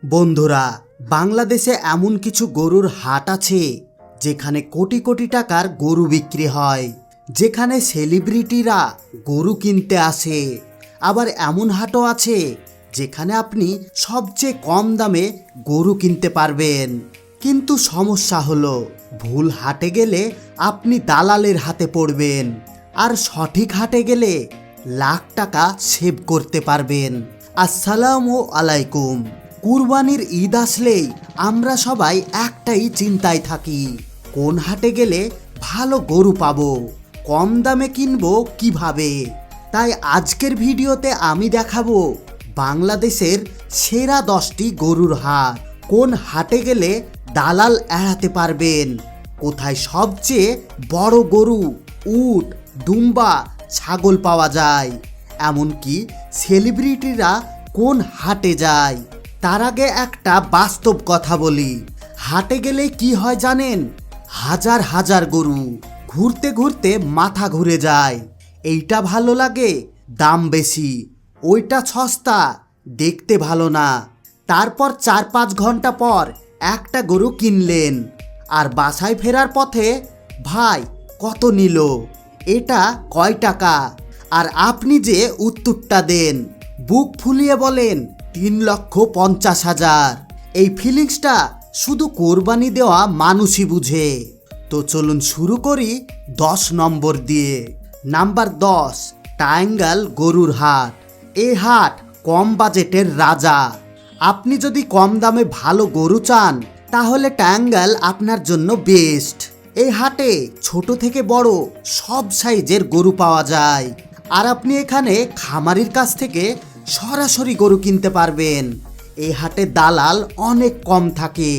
বন্ধুরা, বাংলাদেশে এমন কিছু গরুর হাট আছে যেখানে কোটি কোটি টাকার গরু বিক্রি হয়, যেখানে সেলিব্রিটিরা গরু কিনতে আসে। আবার এমন হাটও আছে যেখানে আপনি সবচেয়ে কম দামে গরু কিনতে পারবেন। কিন্তু সমস্যা হলো, ভুল হাটে গেলে আপনি দালালের হাতে পড়বেন, আর সঠিক হাটে গেলে লাখ টাকা সেভ করতে পারবেন। আসসালামু আলাইকুম। কুরবানির ঈদ আসলেই আমরা সবাই একটাই চিন্তায় থাকি, কোন হাটে গেলে ভালো গরু পাবো, কম দামে কিনবো কিভাবে। তাই আজকের ভিডিওতে আমি দেখাবো বাংলাদেশের সেরা 10টি গরুর হাট, কোন হাটে গেলে দালাল এড়াতে পারবেন, কোথায় সবচেয়ে বড় গরু, উট, দুম্বা, ছাগল পাওয়া যায়, এমনকি সেলিব্রিটিরা কোন হাটে যায়। তার আগে একটা বাস্তব কথা বলি, হাটে গেলে কি হয় জানেন? হাজার হাজার গরু, ঘুরতে ঘুরতে মাথা ঘুরে যায়। এইটা ভালো লাগে, দাম বেশি, ওইটা সস্তা, দেখতে ভালো না। তারপর 4-5 ঘন্টা পর একটা গরু কিনলেন, আর বাসায় ফেরার পথে, ভাই কত নিল, এটা কয় টাকা, আর আপনি যে উত্তরটা দেন, বুক ফুলিয়ে বলেন 3,50,000। এই ফিলিংসটা শুধু কোরবানি দেওয়া মানুষই বুঝে। তো চলুন শুরু করি 10 নম্বর দিয়ে। নাম্বার 10, টাঙ্গাইল গরুর হাট। এই হাট কম বাজেটের রাজা। আপনি যদি কম দামে ভালো গরু চান, তাহলে টাঙ্গাইল আপনার জন্য বেস্ট। এই হাটে ছোট থেকে বড় সব সাইজের গরু পাওয়া যায়, আর আপনি এখানে খামারির কাছ থেকে সরাসরি গরু কিনতে পারবেন। এই হাটে দালাল অনেক কম থাকে।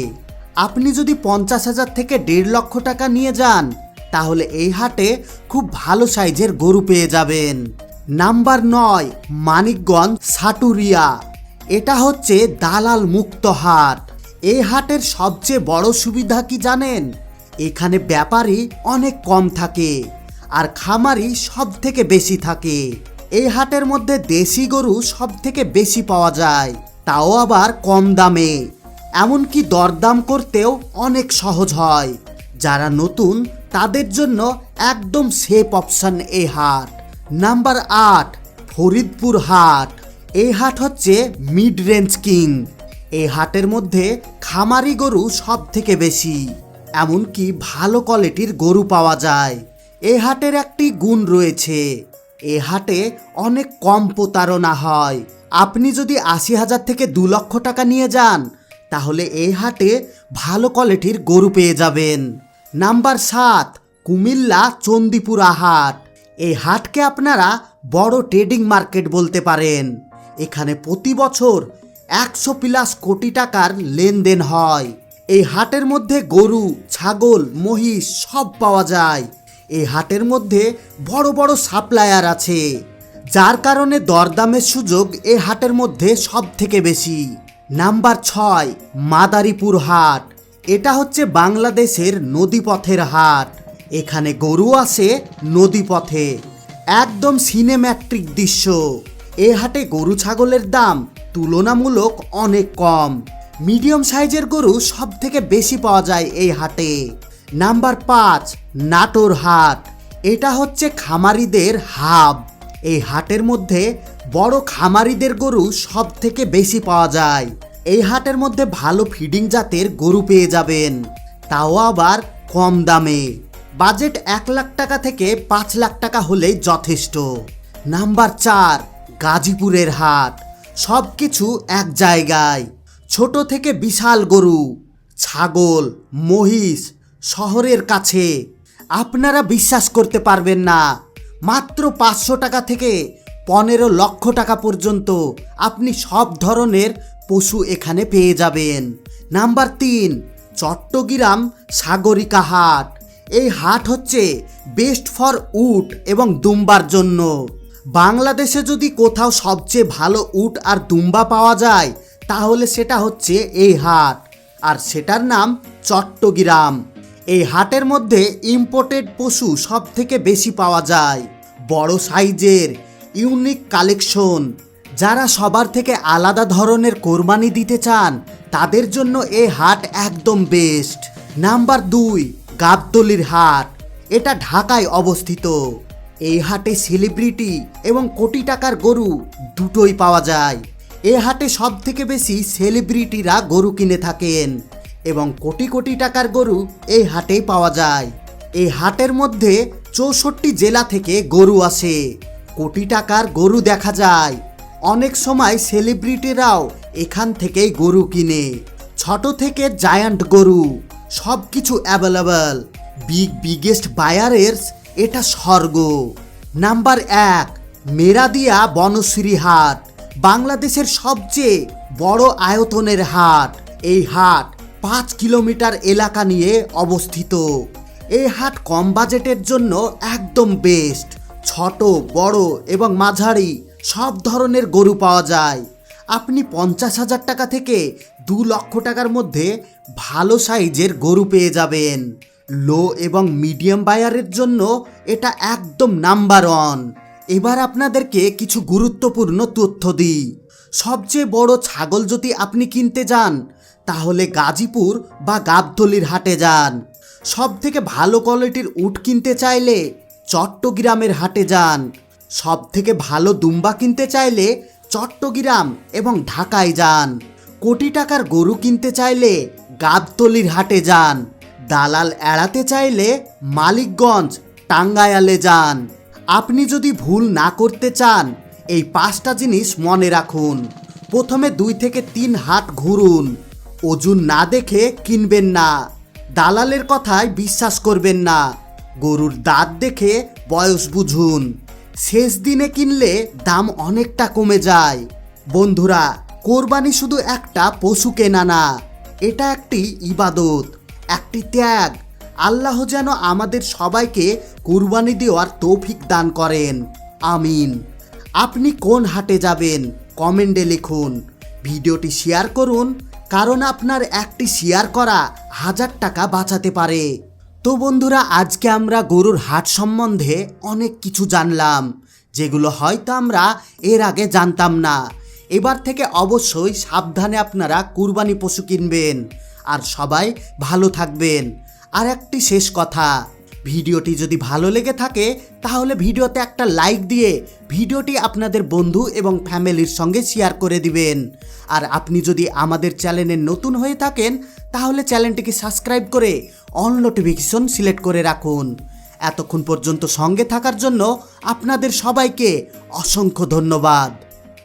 আপনি যদি 50,000 থেকে 1.5 লক্ষ টাকা নিয়ে যান, তাহলে এই হাটে খুব ভালো সাইজের গরু পেয়ে যাবেন। নাম্বার 9, মানিকগঞ্জ সাটুরিয়া। এটা হচ্ছে দালাল মুক্ত হাট। এই হাটের সবচেয়ে বড় সুবিধা কি জানেন? এখানে ব্যাপারী অনেক কম থাকে, আর খামারি সব থেকে বেশি থাকে। এই হাটের মধ্যে দেশি গরু সব থেকে বেশি পাওয়া যায়, তাও আবার কম দামে। এমনকি দরদাম করতেও অনেক সহজ হয়। যারা নতুন তাদের জন্য একদম সেফ অপশন এই হাট। নাম্বার 8, ফরিদপুর হাট। এই হাট হচ্ছে মিড রেঞ্জ কিং। এই হাটের মধ্যে খামারি গরু সব থেকে বেশি, এমনকি ভালো কোয়ালিটির গরু পাওয়া যায়। এই হাটের একটি গুণ রয়েছে, এই হাটে অনেক কম প্রতারণা হয়। আপনি যদি 80,000 থেকে 2 লক্ষ টাকা নিয়ে যান, তাহলে এই হাটে ভালো কোয়ালিটির গরু পেয়ে যাবেন। নাম্বার 7, কুমিল্লা চন্দিপুরা হাট। এই হাটকে আপনারা বড় ট্রেডিং মার্কেট বলতে পারেন। এখানে প্রতি বছর 100+ কোটি টাকার লেনদেন হয়। এই হাটের মধ্যে গরু, ছাগল, মহিষ সব পাওয়া যায়। এই হাটের মধ্যে বড় বড় সাপ্লায়ার আছে, যার কারণে দরদামের সুযোগ এই হাটের মধ্যে সব থেকে বেশি। নাম্বার 6, মাদারীপুর হাট। এটা হচ্ছে বাংলাদেশের নদীপথের হাট। এখানে গরু আসে নদীপথে, একদম সিনেম্যাটিক দৃশ্য। এই হাটে গরু ছাগলের দাম তুলনামূলক অনেক কম। মিডিয়াম সাইজের গরু সব থেকে বেশি পাওয়া যায় এই হাটে। নাম্বার 5, নাটোর হাট। এটা হচ্ছে খামারিদের হাব। এই হাটের মধ্যে বড় খামারিদের গরু সব থেকে বেশি পাওয়া যায়। এই হাটের মধ্যে ভালো ফিডিং জাতের গরু পেয়ে যাবেন, তাও আবার কম দামে। বাজেট 1 লাখ টাকা থেকে 5 লাখ টাকা হলেই যথেষ্ট। নাম্বার 4, গাজীপুরের হাট। সব কিছু এক জায়গায়, ছোট থেকে বিশাল গরু, ছাগল, মহিষ শহরের কাছে। আপনারা বিশ্বাস করতে পারবেন না, মাত্র 500 টাকা থেকে 15 লক্ষ টাকা পর্যন্ত আপনি সব ধরনের পশু এখানে পেয়ে যাবেন। নাম্বার 3, চট্টগ্রাম সাগরিকা হাট। এই হাট হচ্ছে বেস্ট ফর উট এবং দুম্বার জন্য। বাংলাদেশে যদি কোথাও সবচেয়ে ভালো উট আর দুম্বা পাওয়া যায়, তাহলে সেটা হচ্ছে এই হাট, আর সেটার নাম চট্টগ্রাম। এই হাটের মধ্যে ইম্পোর্টেড পশু সব থেকে বেশি পাওয়া যায়। বড় সাইজের ইউনিক কালেকশন, যারা সবার থেকে আলাদা ধরনের কোরবানি দিতে চান তাদের জন্য এই হাট একদম বেস্ট। নাম্বার 2, গাবতলীর হাট। এটা ঢাকায় অবস্থিত। এই হাটে সেলিব্রিটি এবং কোটি টাকার গরু দুটোই পাওয়া যায়। এই হাটে সব থেকে বেশি সেলিব্রিটিরা গরু কিনে থাকেন এবং কোটি কোটি টাকার গরু এই হাটেই পাওয়া যায়। এই হাটের মধ্যে 64 জেলা থেকে গরু আসে। কোটি টাকার গরু দেখা যায়। অনেক সময় সেলিব্রিটিরাও এখান থেকেই গরু কিনে। ছোট থেকে জায়ান্ট গরু সব কিছু অ্যাভেলেবল। বিগেস্ট বায়ারের এটা স্বর্গ। নাম্বার 1, মেরাদিয়া বনশ্রী হাট। বাংলাদেশের সবচেয়ে বড় আয়তনের হাট। এই হাট 5 কিলোমিটার এলাকা নিয়ে অবস্থিত। এই হাট কম বাজেটের জন্য একদম বেস্ট। ছোট, বড় এবং মাঝারি সব ধরনের গরু পাওয়া যায়। আপনি 50,000 টাকা থেকে 2 লক্ষ টাকার মধ্যে ভালো সাইজের গরু পেয়ে যাবেন। লো এবং মিডিয়াম বায়ারের জন্য এটা একদম নাম্বার 1। এবার আপনাদেরকে কিছু গুরুত্বপূর্ণ তথ্য দিই। সবচেয়ে বড় ছাগল যদি আপনি কিনতে যান তাহলে গাজীপুর বা গাবতলীর হাটে যান। সব থেকে ভালো কোয়ালিটির উট কিনতে চাইলে চট্টগ্রামের হাটে যান। সব থেকে ভালো দুম্বা কিনতে চাইলে চট্টগ্রাম এবং ঢাকায় যান। কোটি টাকার গরু কিনতে চাইলে গাবতলীর হাটে যান। দালাল এড়াতে চাইলে মানিকগঞ্জ, টাঙ্গাইলে যান। আপনি যদি ভুল না করতে চান এই 5টা জিনিস মনে রাখুন। প্রথমে 2 থেকে 3 হাট ঘুরুন। ওজন না দেখে কিনবেন না। দালালের কথায় বিশ্বাস করবেন না। গরুর দাঁত দেখে বয়স বুঝুন। শেষ দিনে কিনলে দাম অনেকটা কমে যায়। বন্ধুরা, কোরবানি শুধু একটা পশু কেনা না, এটা একটি ইবাদত, একটি ত্যাগ। আল্লাহ যেন আমাদের সবাইকে কুরবানি দেওয়ার তৌফিক দান করেন, আমিন। আপনি কোন হাটে যাবেন কমেন্টে লিখুন। ভিডিওটি শেয়ার করুন, কারণ আপনার একটি শেয়ার করা 1000 টাকা বাঁচাতে পারে। তো বন্ধুরা, আজকে আমরা গরুর হাট সম্বন্ধে অনেক কিছু জানলাম, যেগুলো হয়তো আমরা এর আগে জানতাম না। এবার থেকে অবশ্যই সাবধানে আপনারা কুরবানি পশু কিনবেন। আর সবাই ভালো থাকবেন। আর একটি শেষ কথা, ভিডিওটি যদি ভালো লেগে থাকে তাহলে ভিডিওতে একটা লাইক দিয়ে ভিডিওটি আপনাদের বন্ধু এবং ফ্যামিলির সঙ্গে শেয়ার করে দিবেন। আর আপনি যদি আমাদের চ্যানেলে নতুন হয়ে থাকেন তাহলে চ্যানেলটিকে সাবস্ক্রাইব করে অল নোটিফিকেশন সিলেক্ট করে রাখুন। এতক্ষণ পর্যন্ত সঙ্গে থাকার জন্য আপনাদের সবাইকে অসংখ্য ধন্যবাদ।